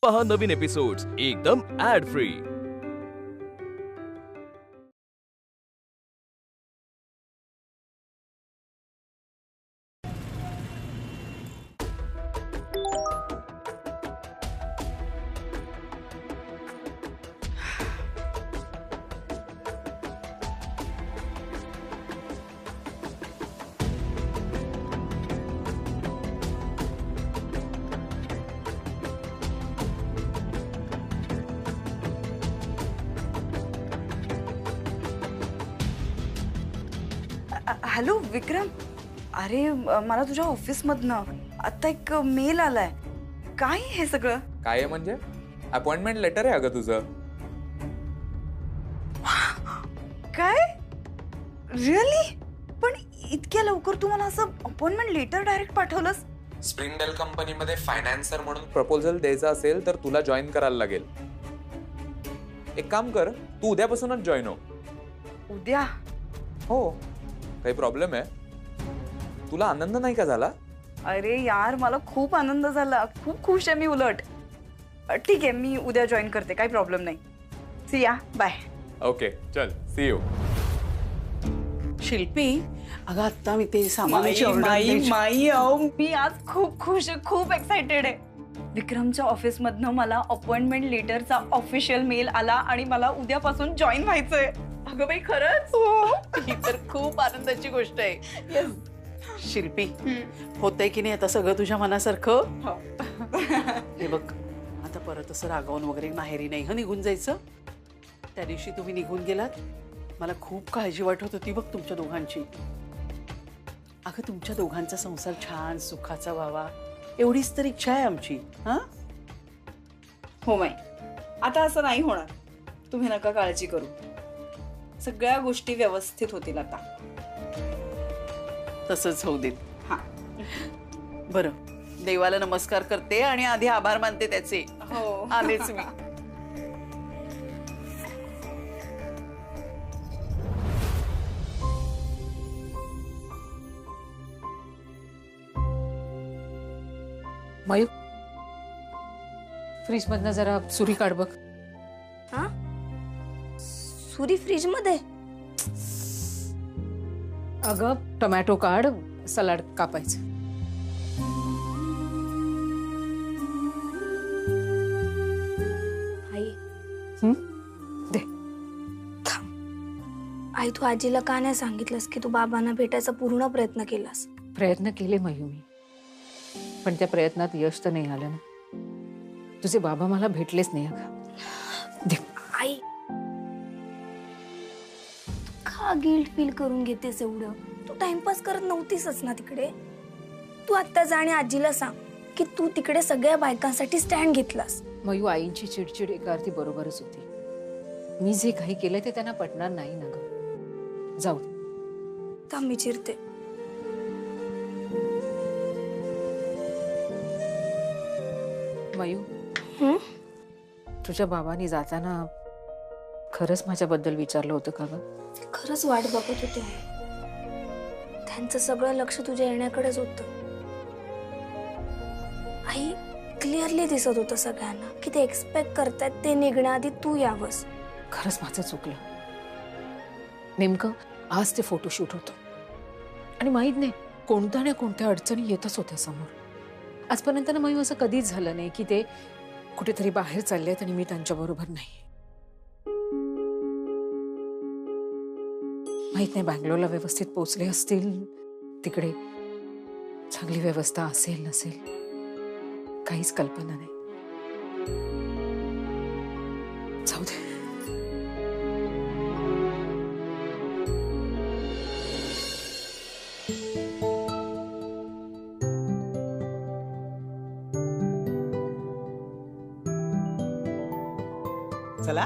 पहा नवीन एपिसोड्स एकदम add free. Hello विक्रम, अरे मला तुझ्या ऑफिसमधनं आता एक मेल आलाय. काय हे सगळं? काय आहे म्हणजे? अपॉइंटमेंट लेटर आहे अगं तुझं. काय रिअली? पण इतक्या लवकर तू मला असं अपॉइंटमेंट लेटर डायरेक्ट पाठवलंस? स्प्रिंगडेल कंपनीमध्ये फायनान्सर म्हणून प्रपोजल द्यायचा असेल तर तुला जॉईन करायला लागेल. एक काम कर, तू उद्यापासूनच जॉईन हो. उद्या? हो. काही प्रॉब्लेम आहे? तुला आनंद नाही का झाला? अरे यार मला खूप आनंद झाला, खूप खुश आहे मी. उलट ठीक आहे, मी उद्या जॉईन करते, काही प्रॉब्लेम नाही. सी या, बाय. ओके चल, सी यू. शिल्पी, अगं आता मी ते सामानाची मी आज खूप खुश आहे, खूप एक्साइटेड आहे. विक्रमच्या ऑफिसमधनं मला अपॉइंटमेंट लेटरचा ऑफिशियल मेल आला आणि मला उद्यापासून जॉईन व्हायचंय. अगं बाई खरंच? ही तर खूप आनंदाची गोष्ट आहे. शिल्पी, होतंय की नाही आता सगळं तुझ्या मनासारखं? हे बघ, आता परत असं रागावून वगैरे माहेरी नाही हं निघून जायचं. त्या दिवशी तुम्ही निघून गेलात, मला खूप काळजी वाटत होती बघ तुमच्या दोघांची. अगं तुमच्या दोघांचा संसार छान सुखाचा व्हावा एवढीच तर इच्छा आहे आमची. हा हो माई, आता असं नाही होणार. तुम्ही नका काळजी करू, सगळ्या गोष्टी व्यवस्थित होतील आता. तसंच होऊ देत. हा बरं, देवाला नमस्कार करते आणि आधी आभार मानते त्याचे. हो आलेच मी. मयूर, फ्रीज मधनं जरा सुरी काढ बघ. हा? सुरी फ्रीज मध्ये? अगं टोमॅटो काढ, सलाड कापायचं. आई दे. आई, तू आजीला का नाही सांगितलंस की तू बाबांना भेटायचा पूर्ण प्रयत्न केलास? प्रयत्न केले मयू मी, पण त्या प्रयत्नात यश तर नाही आलं ना. तुझे बाबा मला भेटलेच नाही. अगं दे. आई, का गिल्ट फील करून घेतेस एवढं? तू टाइमपास करत नव्हतीसच ना तिकडे. तू आत्ता जा आणि आजीला सांग की तू तिकडे सगळ्या बायकांसाठी स्टँड घेतलास. मयू, आईंची चिडचिड एका अर्थी बरोबरच होती. मी जे काही केलंय ते त्यांना पटणार नाही ना ग. जाऊ थांब, मी चिरते. मयू, तुझ्या बाबांनी जाताना खरंच माझ्याबद्दल विचारलं होतं का ग? खरंच वाट बघत होते. त्यांचं सगळं लक्ष तुझ्या येण्याकडेच होतं. आई, क्लिअरली दिसत होतं सगळ्यांना की ते एक्सपेक्ट करतायत ते निघण्याआधी तू यावंस. खरंच माझं चुकलं. नेमकं आज ते फोटोशूट होतं आणि माहीत नाही कोणत्या ना कोणत्या अडचणी येतच होत्या समोर. आजपर्यंत ना मग असं कधीच झालं नाही की ते कुठेतरी बाहेर चाललेत आणि मी त्यांच्याबरोबर नाही. माहित नाही बँगलोरला व्यवस्थित पोचले असतील, तिकडे चांगली व्यवस्था असेल नसेल, काहीच कल्पना नाही. जाऊ दे. चला.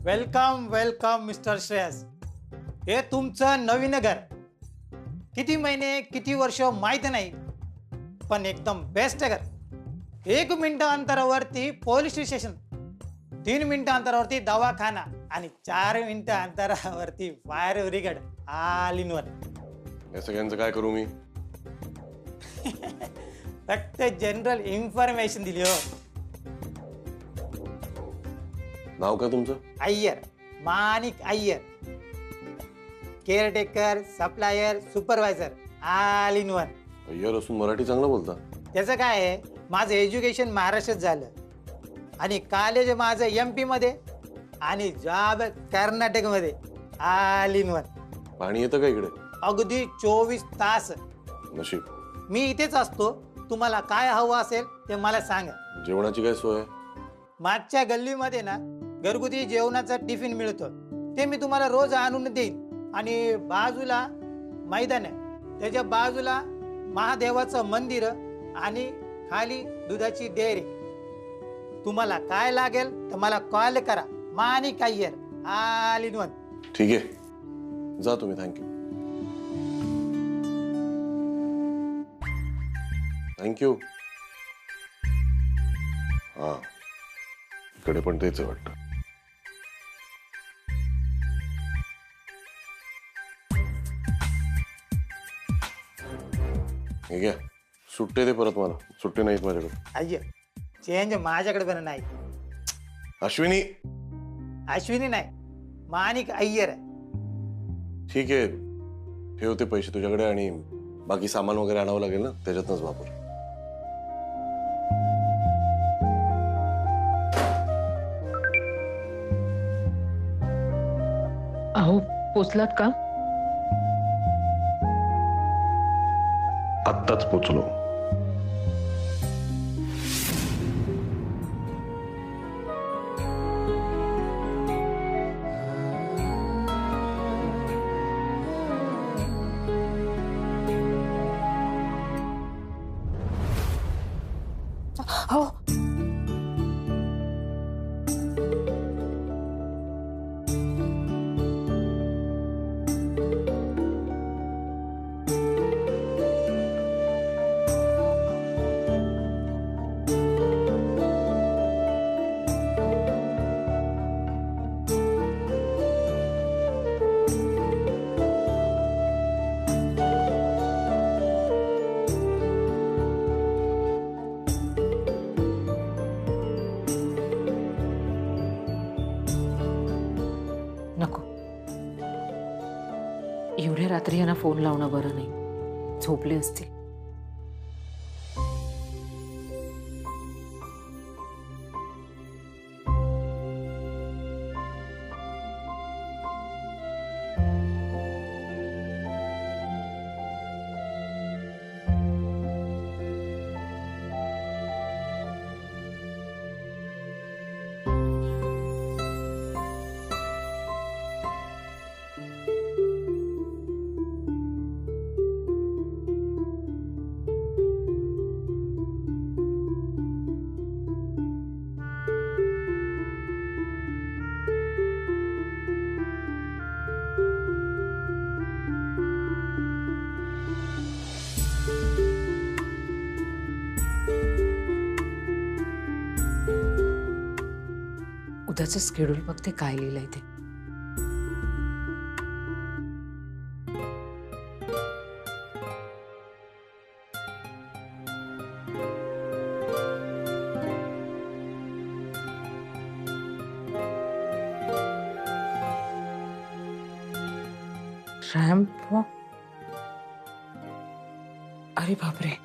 Welcome welcome mister Shreyas. हे तुमचं नवीन घर. किती महिने किती वर्ष माहित नाही, पण एकदम बेस्ट घर. 1 मिनिट अंतरावरती पोलीस स्टेशन, 3 मिनिट अंतरावरती दवाखाना आणि 4 मिनिट अंतरावरती fire brigade, all in one. या सगळ्यांचं काय करू मी? फक्त जनरल इन्फॉर्मेशन दिली हो. नाव काय तुमचं? Iyer, Manik Iyer. Caretaker, supplier, supervisor, all in one. Iyer असून मराठी चांगलं बोलता. त्याचं काय आहे, माझं एज्युकेशन महाराष्ट्रात झालं आणि कॉलेज माझं MP मध्ये आणि जॉब कर्नाटकमध्ये, ऑल इन वन. पाणी येतं का इकडे? अगदी 24 तास. नशीब. मी इथेच असतो. तुम्हाला काय हवं असेल ते मला सांगा. जेवणाची काय सोय आहे? मागच्या गल्लीमध्ये ना घरगुती जेवणाचा टिफिन मिळतो, ते मी तुम्हाला रोज आणून देईन. आणि बाजूला मैदान आहे, त्याच्या बाजूला महादेवाचं मंदिर आणि खाली दुधाची डेअरी. तुम्हाला काय लागेल तर मला कॉल करा. माणिक अय्यर, ऑल इन वन. ठीक आहे, जा तुम्ही. थँक्यू. थँक्यू. हा, इकडे पण तेच आहे वाटतं. हे घ्या, सुट्टे दे परत मला. सुट्टे नाहीत माझ्याकडे. अय्यर, चेंज माझ्याकडे पण नाही. अश्विनी. अश्विनी नाही, माणिक अय्यर आहे. ठीक आहे, ठेवते पैसे तुझ्याकडे आणि बाकी सामान वगैरे आणावं लागेल ना, त्याच्यातनच वापर. अहो, पोचलात का? आत्ताच पोचलो. हो. नको, एवढ्या रात्री यांना फोन लावणं बरं नाही. झोपले असतील. उद्याचं स्केड्यूल बघते काय लिहिलंय ते. Ramp walk. अरे बापरे.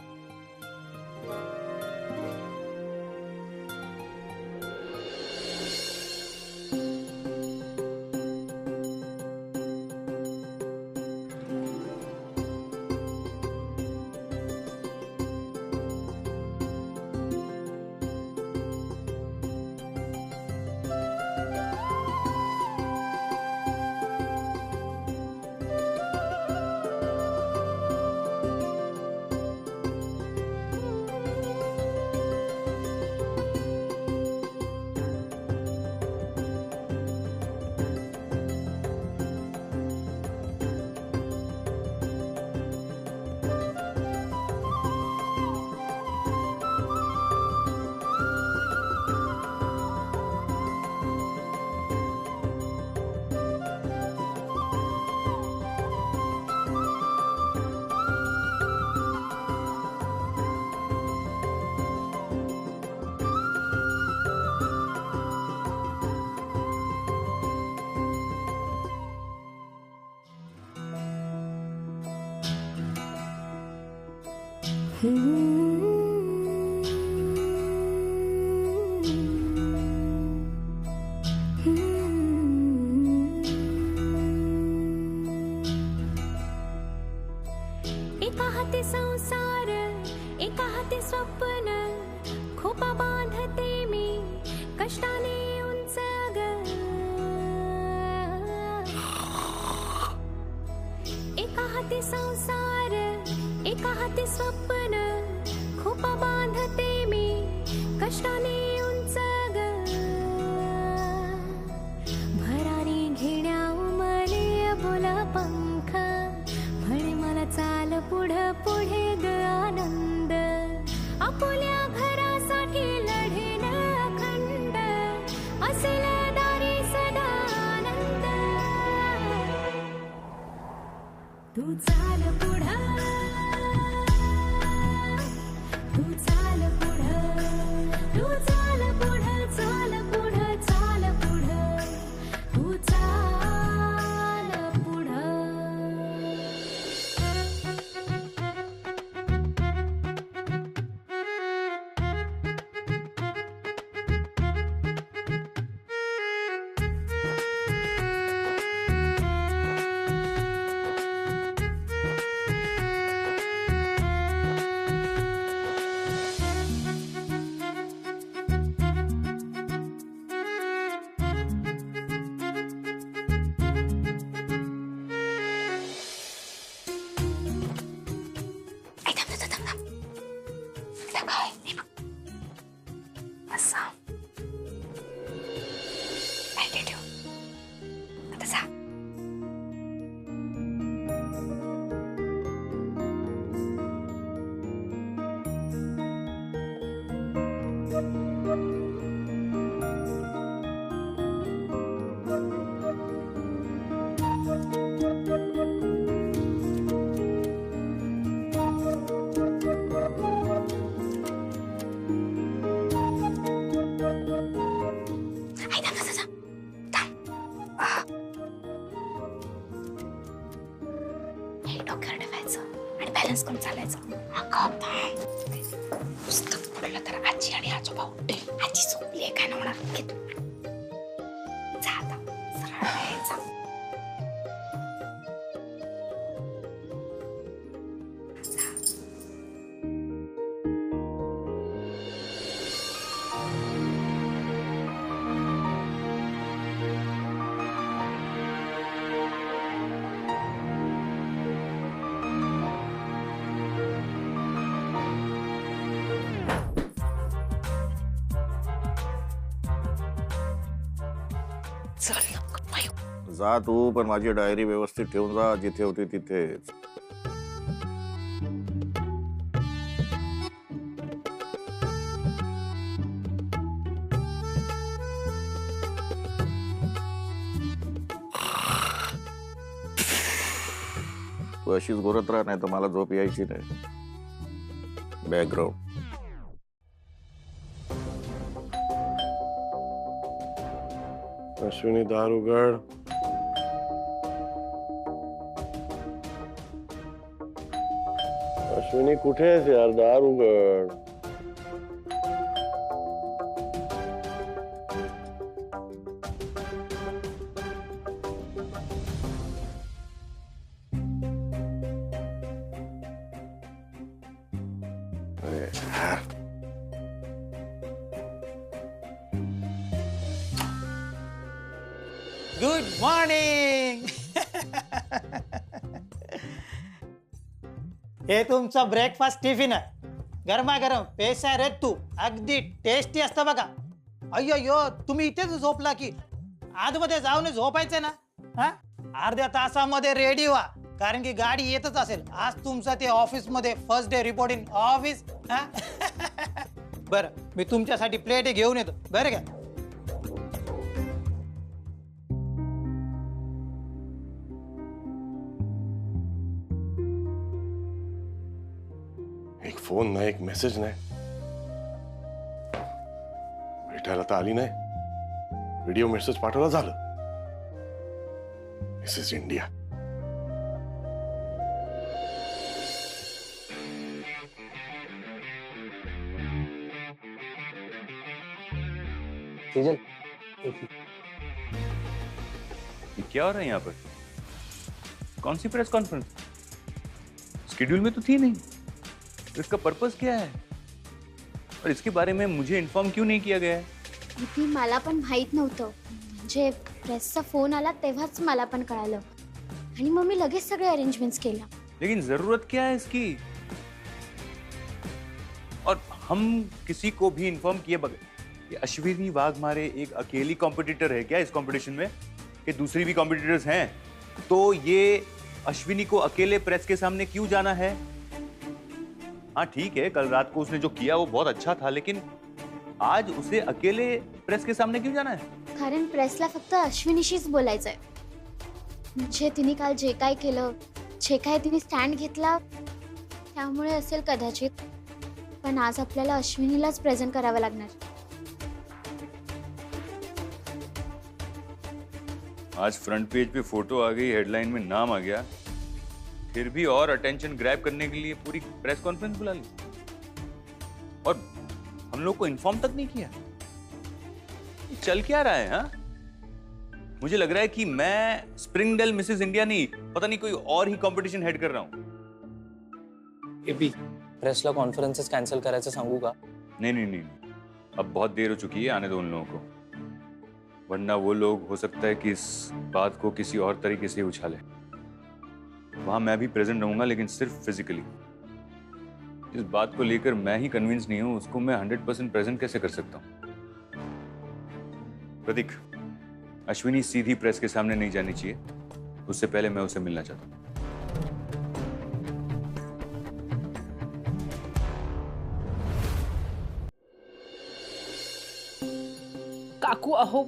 एका हाती संसार एका हाती स्वप्न खोपा बांधते मी कष्टाने उंच ग एका हाती संसार एका हाती स्वप्न खोपा बांधते मी कष्टाने उंच ग भरारी घेण्या उमले बोला पंख म्हणे मला चाल पुढं पुढे ग आनंद आपुल्या घरासाठी लढेन अखंड असेल दारी सदा आनंद तू चाल पुढं तू चाल पुढं तू चाल पुढं चाल पुढं चाल पुढं तू चाल पुढं डोक्यावर ठेवायचं आणि बॅलन्स करून चालायचं. पुस्तक पडलं तर आजी आणि आजोबा उठे. आजी झोपली काय ना होणार घे तू. जा आता, सरळ यायचा. जा तू, पण माझी डायरी व्यवस्थित ठेवून जा, जिथे होती तिथेच. तू अशीच घोरत राह, नाही तर मला झोप यायची नाही. बॅकग्राऊंड अश्विनी, दार उघड. अश्विनी कुठे आहेस यार? दार उघड. अरे यार. Good morning. हे तुमचा ब्रेकफास्ट टिफिन आहे. गरमागरम पेशा रे तू, अगदी टेस्टी असतं बघा. अय्यो, तुम्ही इथेच झोपला की आतमध्ये जाऊन झोपायचं ना? हा, अर्ध्या तासामध्ये रेडी व्हा, कारण की गाडी येतच असेल. आज तुमचं ते ऑफिस मध्ये फर्स्ट डे रिपोर्टिंग ऑफिस. बरं, मी तुमच्यासाठी प्लेट घेऊन येतो बरं का? एक फोन नाही, एक मेसेज नाही. भेटायला तर आली नाही. व्हिडिओ मेसेज पाठवला, झालं. दिस इज इंडिया. तेजल ये क्या हो रहा है यहाँ पर? कौन सी प्रेस कॉन्फ्रेंस? शेड्यूल में तो थी नहीं। तो इसका पर्पस क्या है और इसके बारे में मुझे इन्फॉर्म क्यों नहीं किया गया है? ती मला पण माहित नव्हतं, म्हणजे प्रेसचा फोन आला तेव्हाच मला पण कळालं आणि मग मी लगेच सगळे अरेंजमेंट्स केल्या. लेकिन जरूरत क्या है इसकी? और हम किसी को भी इन्फॉर्म किए बगैर ये अश्विनी वाघमारे एक अकेली कॉम्पिटिटर है क्या इस कंपटीशन में? कि दूसरी भी कॉम्पिटिटर्स हैं? तो ये अश्विनी को अकेले प्रेस के सामने क्यों जाना है? हाँ ठीक है, कल रात को उसने जो किया वो बहुत अच्छा था, लेकिन आज उसे अकेले प्रेस के सामने क्यों जाना है? कारण प्रेसला फक्त अश्विनीशीच बोलायचंय. म्हणजे तिने काल जे काय केलं, जे काय तिने स्टँड घेतला त्यामुळे असेल कदाचित, पण आज आपल्याला अश्विनीलाच प्रेझेंट करावं लागणार. आज फ्रंट पेज पे फोटो आ गई, हेडलाइन में नाम आ गया, फिर भी और अटेंशन ग्रैब करने के लिए पूरी प्रेस कॉन्फ्रेंस बुला ली और हम लोग को इन्फॉर्म तक नहीं किया. ये चल क्या रहा है? हाँ, मुझे लग रहा है कि मैं स्प्रिंगडेल मिसेस इंडिया नहीं, पता नहीं कोई और ही कंपटीशन हेड कर रहा हूँ. प्रेसला कॉन्फरन्सेस कॅन्सल करायचं सांगू का? नहीं नहीं नहीं, अब बहुत देर हो चुकी है, आने दो उन लोगों को, वरना वो लोग हो सकता है कि इस बात को किसी और तरीके से उछाले. वहां मैं भी प्रेजेंट रहूंगा, लेकिन सिर्फ फिजिकली. इस बात को लेकर मैं ही कन्विंस नहीं हूं, उसको मैं 100% प्रेजेंट कैसे कर सकता हूं? प्रतीक, अश्विनी सीधी प्रेस के सामने नहीं जानी चाहिए, उससे पहले मैं उसे मिलना चाहता हूं. काकू अहो,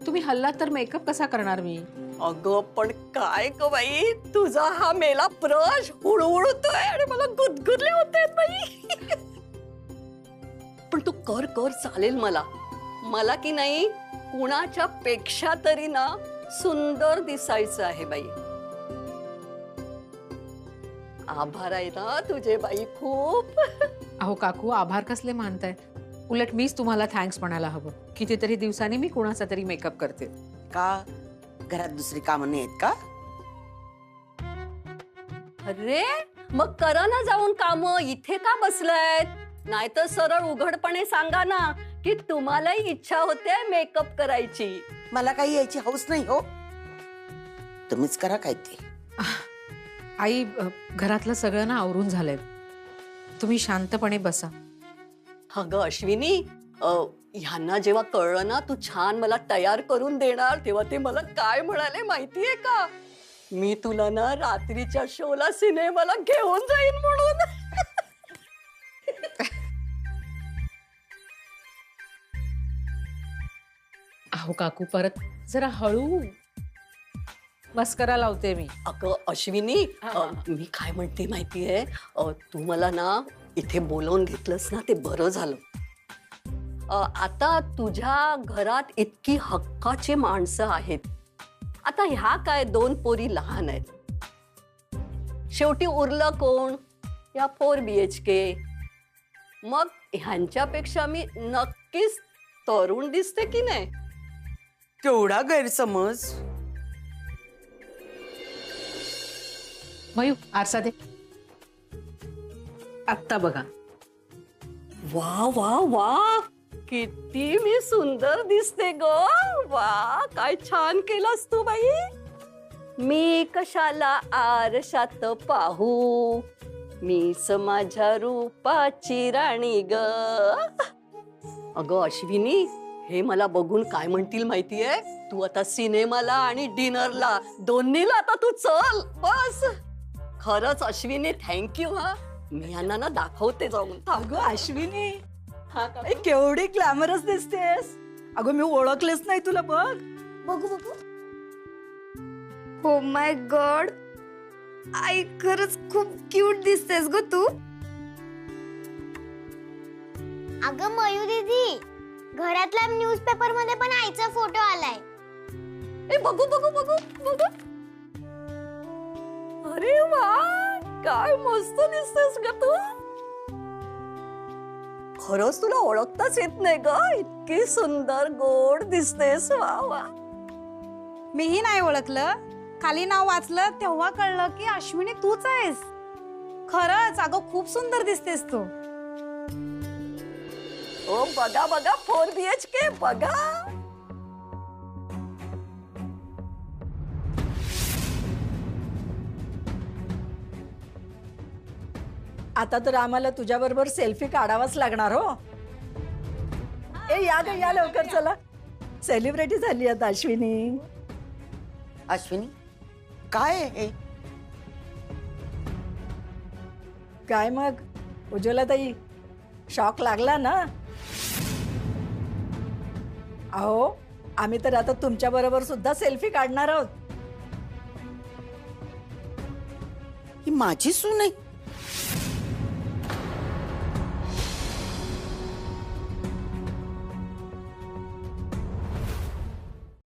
तुम्ही हल्ला तर मेकअप कसा करणार मी? अगं पण काय ग बाई, तुझा हा मेला ब्रश हुळहुळतोय आणि मला गुदगुदले होते बाई. पण तू कर कर, चालेल मला. मला की नाही कुणाच्या पेक्षा तरी ना सुंदर दिसायचं आहे बाई. आभार आहे ना तुझे बाई खूप. अहो काकू, आभार कसले मानताय? उलट मीच तुम्हाला थँक्स म्हणायला हवं. कितीतरी दिवसांनी मी कुणाचा तरी मेकअप करते. का घरात दुसरी कामं नाही आहेत का? अरे मग करा ना जाऊन काम, इथे का बसलायत? नाहीतर सरळ उघडपणे सांगा ना की तुम्हालाही इच्छा होते मेकअप करायची. मला काही यायची हौस नाही हो, तुम्हीच करा काय ते. आई, घरातलं सगळं ना आवरून झालंय, तुम्ही शांतपणे बसा. अगं अश्विनी, ह्यांना जेव्हा कळलं ना तू छान मला तयार करून देणार, तेव्हा ते मला काय म्हणाले माहितीये का? मी तुला ना रात्रीच्या शोला सिनेमाला घेऊन जाईन म्हणून. अहो काकू, परत जरा हळू मस्करा लावते मी. अगं अश्विनी, मी काय म्हणते माहितीये, तू मला ना इथे बोलवून घेतलंस ना ते बरं झालं. आता तुझ्या घरात इतकी हक्काची माणसं आहेत. आता ह्या काय 2 पोरी लहान आहेत, शेवटी उरलं कोण? या 4 BHK. मग ह्यांच्यापेक्षा मी नक्कीच तरुण दिसते की नाही? केवढा गैरसमज. मयू, आरसा दे. आत्ता बघा. वा वा वा, किती मी सुंदर दिसते ग. वा, काय छान केलंस तू बाई. मी कशाला आरशात पाहू, मीच माझ्या रूपाची राणी ग. अगं अश्विनी, हे मला बघून काय म्हणतील माहितीये? तू आता सिनेमाला आणि डिनरला दोन्हीला आता तू चल बस. खरंच अश्विनी, थँक्यू. हा, मी यांना ना दाखवते जाऊन. अगं अश्विनी, केवढी ग्लॅमरस दिसतेस. अगं मी ओळखलेच नाही तुला. बघ बघू बघू. हो माय गॉड, आई खरंच खूप क्यूट दिसतेस ग तू. अगं मयू दीदी, घरातल्या न्यूजपेपर मध्ये पण आईचा फोटो आलाय. ए बघू बघू बघू बघू. अरे वा, काय मस्त दिसतेस ग तू. खरंच तुला ओळखताच येत नाही ग, इतकी सुंदर गोड दिसतेस. वा वा. मीही नाही ओळखलं, खाली नाव वाचलं तेव्हा कळलं की अश्विनी तूच आहेस. खरंच अगं खूप सुंदर दिसतेस तू. ओ बघा बघा 4 BHK बघा. आता तर आम्हाला तुझ्या बरोबर सेल्फी काढावाच लागणार हो. ए या ग या लवकर, चला सेलिब्रिटी झाली आता अश्विनी. अश्विनी काय आहे हे? काय मग उज्ज्वला ताई, शॉक लागला ना? अहो आम्ही तर आता तुमच्या बरोबर सुद्धा सेल्फी काढणार आहोत. ही माझी सून आहे?